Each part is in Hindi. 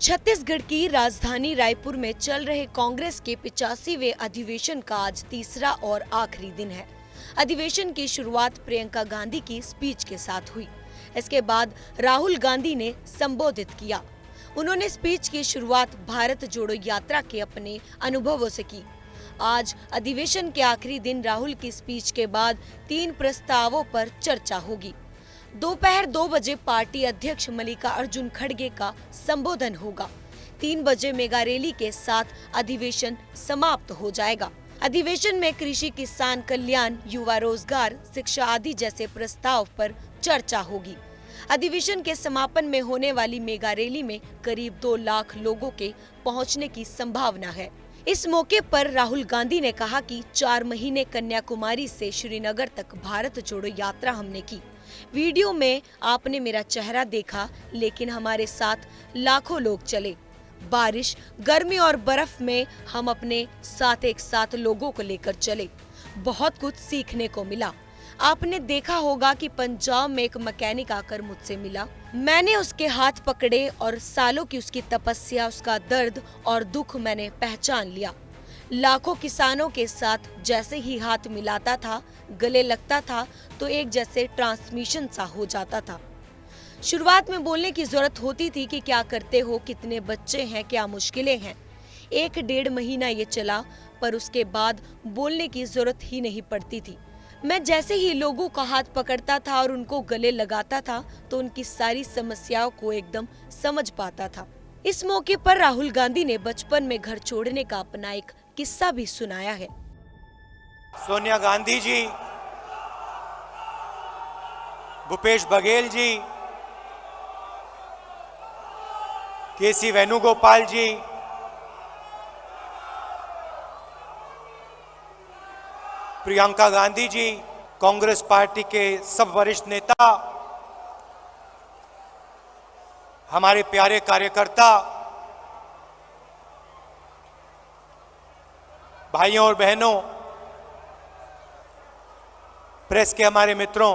छत्तीसगढ़ की राजधानी रायपुर में चल रहे कांग्रेस के 85वें अधिवेशन का आज तीसरा और आखिरी दिन है। अधिवेशन की शुरुआत प्रियंका गांधी की स्पीच के साथ हुई। इसके बाद राहुल गांधी ने संबोधित किया। उन्होंने स्पीच की शुरुआत भारत जोड़ो यात्रा के अपने अनुभवों से की। आज अधिवेशन के आखिरी दिन राहुल की स्पीच के बाद 3 प्रस्तावों पर चर्चा होगी। दोपहर 2 बजे पार्टी अध्यक्ष मल्लिकार्जुन खड़गे का संबोधन होगा। 3 बजे मेगा रैली के साथ अधिवेशन समाप्त हो जाएगा। अधिवेशन में कृषि, किसान कल्याण, युवा रोजगार, शिक्षा आदि जैसे प्रस्ताव पर चर्चा होगी। अधिवेशन के समापन में होने वाली मेगा रैली में करीब 2 लाख लोगों के पहुंचने की संभावना है। इस मौके पर राहुल गांधी ने कहा कि 4 महीने कन्याकुमारी से श्रीनगर तक भारत जोड़ो यात्रा हमने की। वीडियो में आपने मेरा चेहरा देखा, लेकिन हमारे साथ लाखों लोग चले। बारिश, गर्मी और बर्फ में हम अपने साथ एक साथ लोगों को लेकर चले। बहुत कुछ सीखने को मिला। आपने देखा होगा कि पंजाब में एक मैकेनिक आकर मुझसे मिला। मैंने उसके हाथ पकड़े और सालों की उसकी तपस्या, उसका दर्द और दुख मैंने पहचान लिया। लाखों किसानों के साथ जैसे ही हाथ मिलाता था, गले लगता था, तो एक जैसे ट्रांसमिशन सा हो जाता था। शुरुआत में बोलने की जरूरत होती थी कि क्या करते हो, कितने बच्चे हैं, क्या मुश्किलें हैं। 1-1.5 महीना ये चला, पर उसके बाद बोलने की जरूरत ही नहीं पड़ती थी। मैं जैसे ही लोगों का हाथ पकड़ता था और उनको गले लगाता था, तो उनकी सारी समस्याओं को एकदम समझ पाता था। इस मौके पर राहुल गांधी ने बचपन में घर छोड़ने का अपना एक किस्सा भी सुनाया है। सोनिया गांधी जी, भूपेश बघेल जी, केसी वेणुगोपाल जी, प्रियंका गांधी जी, कांग्रेस पार्टी के सब वरिष्ठ नेता, हमारे प्यारे कार्यकर्ता, भाइयों और बहनों, प्रेस के हमारे मित्रों,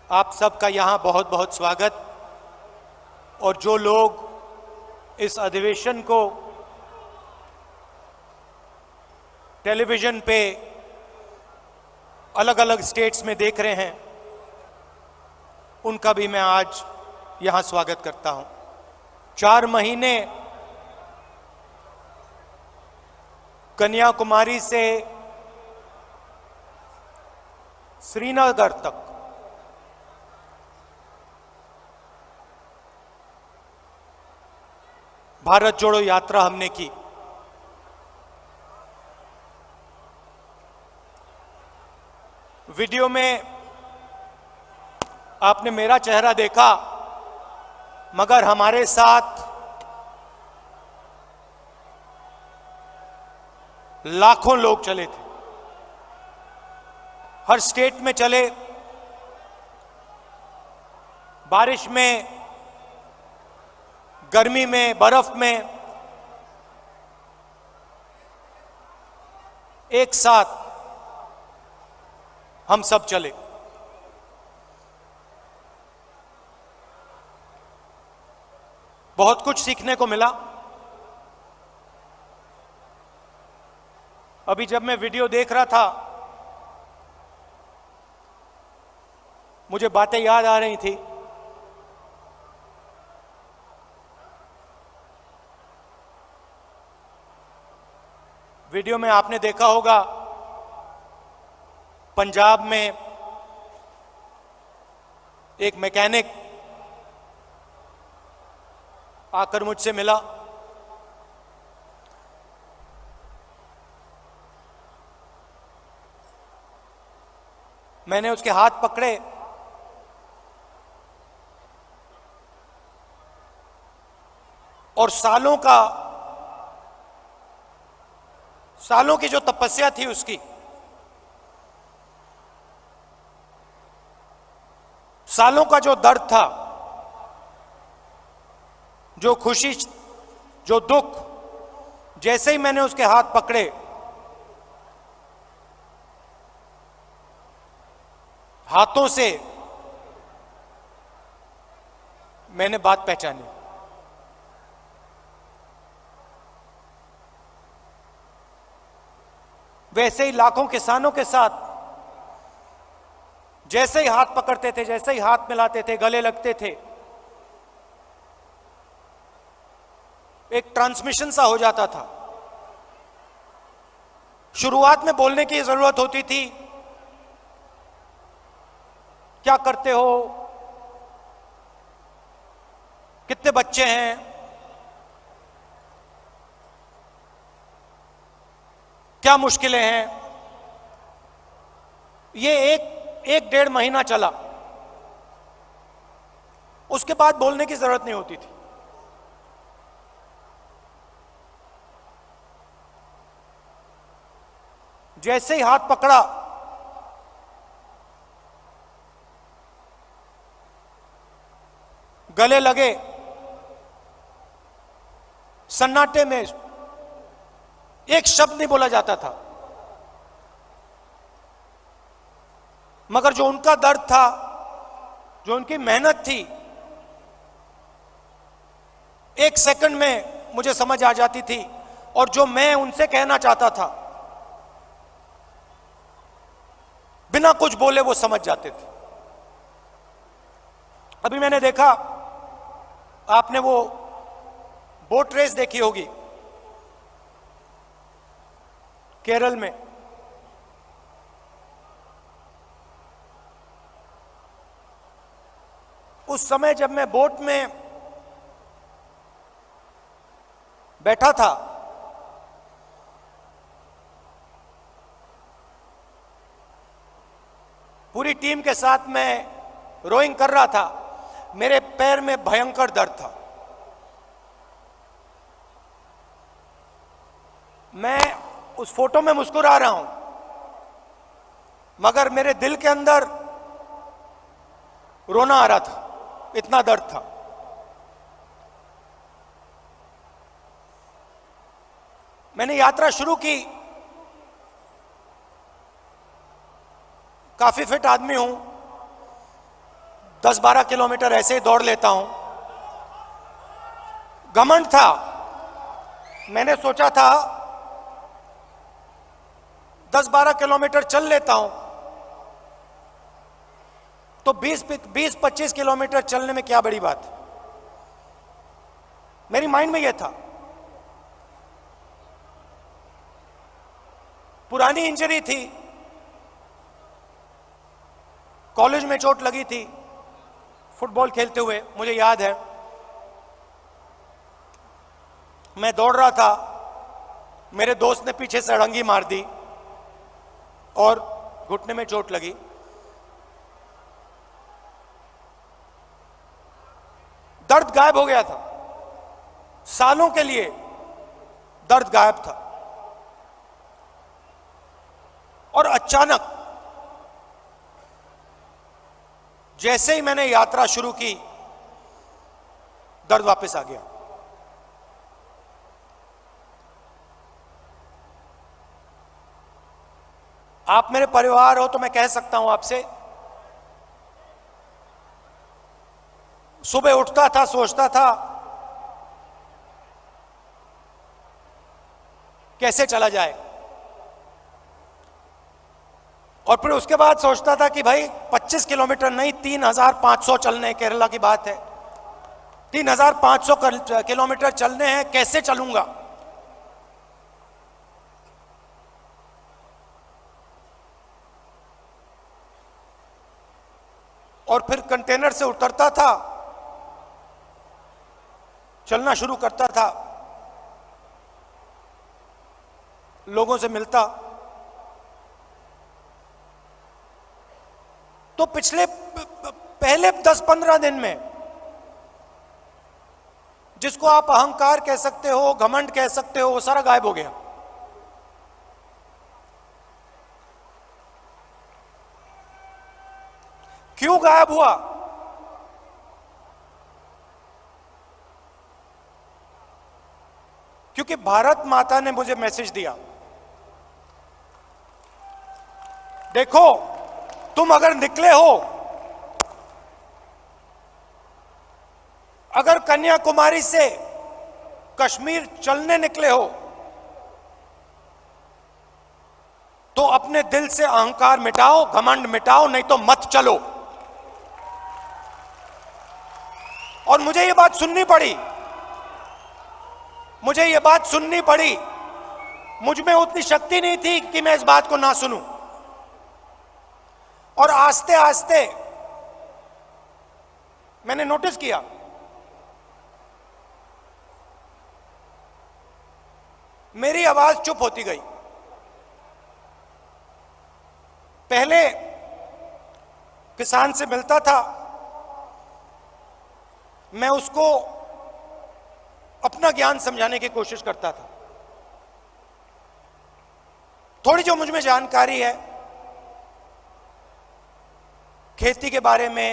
आप सबका यहां बहुत बहुत स्वागत। और जो लोग इस अधिवेशन को टेलीविजन पे अलग अलग स्टेट्स में देख रहे हैं, उनका भी मैं आज यहां स्वागत करता हूं। 4 महीने कन्याकुमारी से श्रीनगर तक भारत जोड़ो यात्रा हमने की। वीडियो में आपने मेरा चेहरा देखा, मगर हमारे साथ लाखों लोग चले थे। हर स्टेट में चले, बारिश में, गर्मी में, बर्फ में, एक साथ हम सब चले। बहुत कुछ सीखने को मिला। अभी जब मैं वीडियो देख रहा था, मुझे बातें याद आ रही थी। वीडियो में आपने देखा होगा, पंजाब में एक मैकेनिक आकर मुझसे मिला। मैंने उसके हाथ पकड़े और सालों की जो तपस्या थी उसकी, सालों का जो दर्द था, जो खुशी, जो दुख, जैसे ही मैंने उसके हाथ पकड़े, हाथों से मैंने बात पहचानी। वैसे ही लाखों किसानों के साथ जैसे ही हाथ पकड़ते थे, जैसे ही हाथ मिलाते थे, गले लगते थे, एक ट्रांसमिशन सा हो जाता था। शुरुआत में बोलने की जरूरत होती थी, क्या करते हो, कितने बच्चे हैं, क्या मुश्किलें हैं। ये एक डेढ़ महीना चला, उसके बाद बोलने की जरूरत नहीं होती थी। जैसे ही हाथ पकड़ा, गले लगे, सन्नाटे में एक शब्द नहीं बोला जाता था, मगर जो उनका दर्द था, जो उनकी मेहनत थी, एक सेकंड में मुझे समझ आ जाती थी। और जो मैं उनसे कहना चाहता था, बिना कुछ बोले वो समझ जाते थे। अभी मैंने देखा, आपने वो बोट रेस देखी होगी केरल में। उस समय जब मैं बोट में बैठा था, पूरी टीम के साथ मैं रोइंग कर रहा था, मेरे पैर में भयंकर दर्द था। मैं उस फोटो में मुस्कुरा रहा हूं, मगर मेरे दिल के अंदर रोना आ रहा था, इतना दर्द था। मैंने यात्रा शुरू की, काफी फिट आदमी हूं, 10-12 किलोमीटर ऐसे ही दौड़ लेता हूं। घमंड था, मैंने सोचा था 10-12 किलोमीटर चल लेता हूं तो 20-25 किलोमीटर चलने में क्या बड़ी बात। मेरी माइंड में यह था। पुरानी इंजरी थी, कॉलेज में चोट लगी थी फुटबॉल खेलते हुए, मुझे याद है। मैं दौड़ रहा था, मेरे दोस्त ने पीछे से अड़ंगी मार दी और घुटने में चोट लगी। दर्द गायब हो गया था, सालों के लिए दर्द गायब था। और अचानक जैसे ही मैंने यात्रा शुरू की, दर्द वापस आ गया। आप मेरे परिवार हो तो मैं कह सकता हूं आपसे, सुबह उठता था, सोचता था कैसे चला जाए, और फिर उसके बाद सोचता था कि भाई 25 किलोमीटर नहीं, 3500 चलने हैं। केरला की बात है, 3500 किलोमीटर चलने हैं, कैसे चलूंगा। और फिर कंटेनर से उतरता था, चलना शुरू करता था, लोगों से मिलता। तो पिछले पहले 10-15 दिन में जिसको आप अहंकार कह सकते हो, घमंड कह सकते हो, वो सारा गायब हो गया। क्यों गायब हुआ? क्योंकि भारत माता ने मुझे मैसेज दिया, देखो तुम अगर निकले हो अगर कन्याकुमारी से कश्मीर चलने निकले हो तो अपने दिल से अहंकार मिटाओ, घमंड मिटाओ, नहीं तो मत चलो। और मुझे ये बात सुननी पड़ी, मुझ में उतनी शक्ति नहीं थी कि मैं इस बात को ना सुनूं। और आस्ते आस्ते मैंने नोटिस किया, मेरी आवाज चुप होती गई। पहले किसान से मिलता था, मैं उसको अपना ज्ञान समझाने की कोशिश करता था। थोड़ी जो मुझ में जानकारी है खेती के बारे में,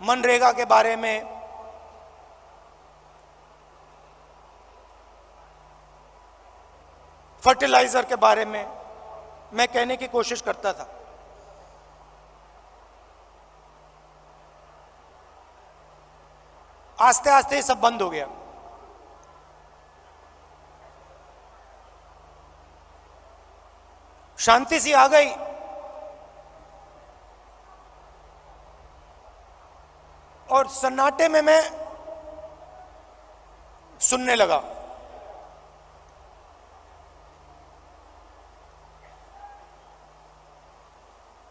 मनरेगा के बारे में, फर्टिलाइजर के बारे में मैं कहने की कोशिश करता था। आस्ते आस्ते ये सब बंद हो गया। शांति सी आ गई। और सन्नाटे में मैं सुनने लगा।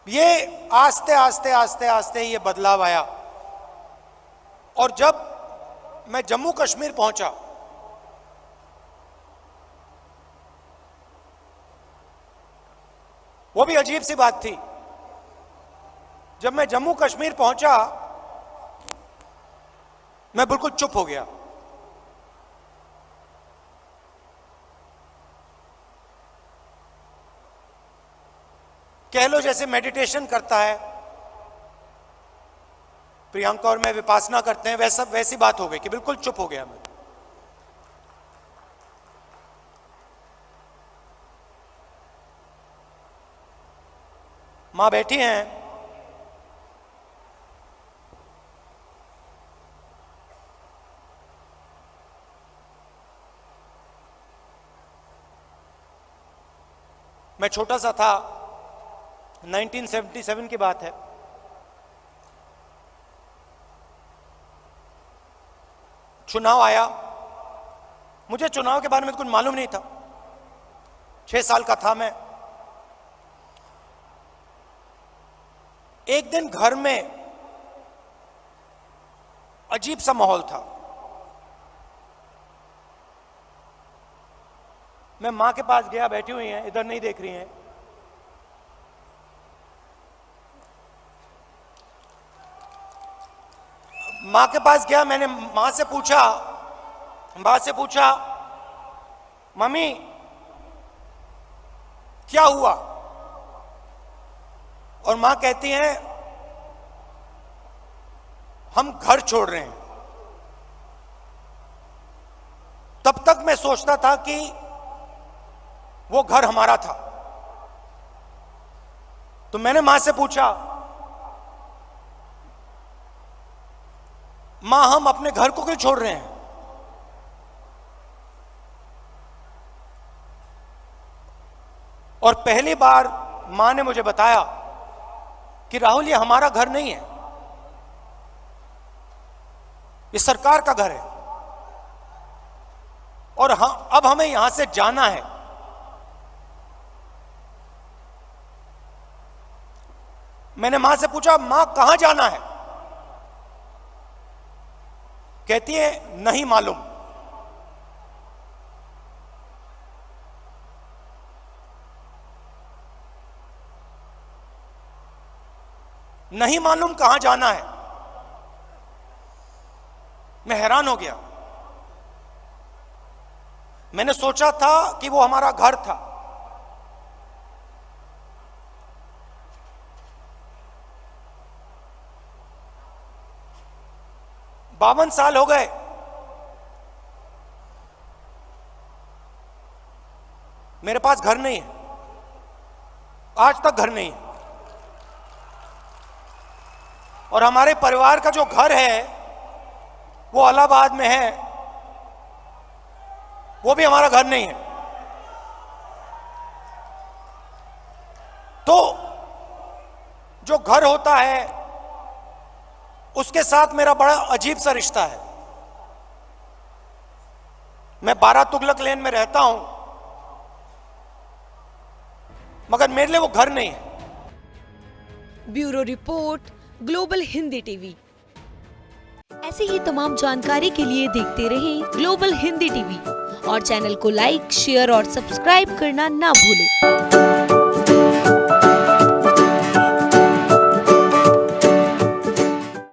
ये आस्ते आस्ते आस्ते आस्ते ये बदलाव आया। और जब मैं जम्मू कश्मीर पहुंचा, वो भी अजीब सी बात थी। जब मैं जम्मू कश्मीर पहुंचा, मैं बिल्कुल चुप हो गया। कह लो जैसे मेडिटेशन करता है प्रियंका और मैं, विपासना करते हैं, वैसी बात हो गई कि बिल्कुल चुप हो गया मैं। मां बैठी हैं, मैं छोटा सा था, 1977 की बात है। चुनाव आया। मुझे चुनाव के बारे में कुछ मालूम नहीं था, 6 साल का था मैं। एक दिन घर में अजीब सा माहौल था। मैं मां के पास गया, बैठी हुई हैं, इधर नहीं देख रही हैं। मां के पास गया, मैंने मां से पूछा मम्मी क्या हुआ? और मां कहती हैं हम घर छोड़ रहे हैं। तब तक मैं सोचता था कि वो घर हमारा था। तो मैंने मां से पूछा, मां हम अपने घर को क्यों छोड़ रहे हैं? और पहली बार मां ने मुझे बताया कि राहुल ये हमारा घर नहीं है, ये सरकार का घर है और अब हमें यहां से जाना है। मैंने मां से पूछा, मां कहां जाना है? कहती है नहीं मालूम। नहीं मालूम कहां जाना है। मैं हैरान हो गया। मैंने सोचा था कि वो हमारा घर था। बावन साल हो गए, मेरे पास घर नहीं है, आज तक घर नहीं है। और हमारे परिवार का जो घर है वो इलाहाबाद में है, वो भी हमारा घर नहीं है। तो जो घर होता है उसके साथ मेरा बड़ा अजीब सा रिश्ता है। मैं 12 तुगलक लेन में रहता हूं, मगर मेरे लिए वो घर नहीं है। Bureau report, global Hindi TV. ऐसी ही तमाम जानकारी के लिए देखते रहें ग्लोबल हिंदी टीवी और चैनल को लाइक, शेयर और सब्सक्राइब करना ना भूलें।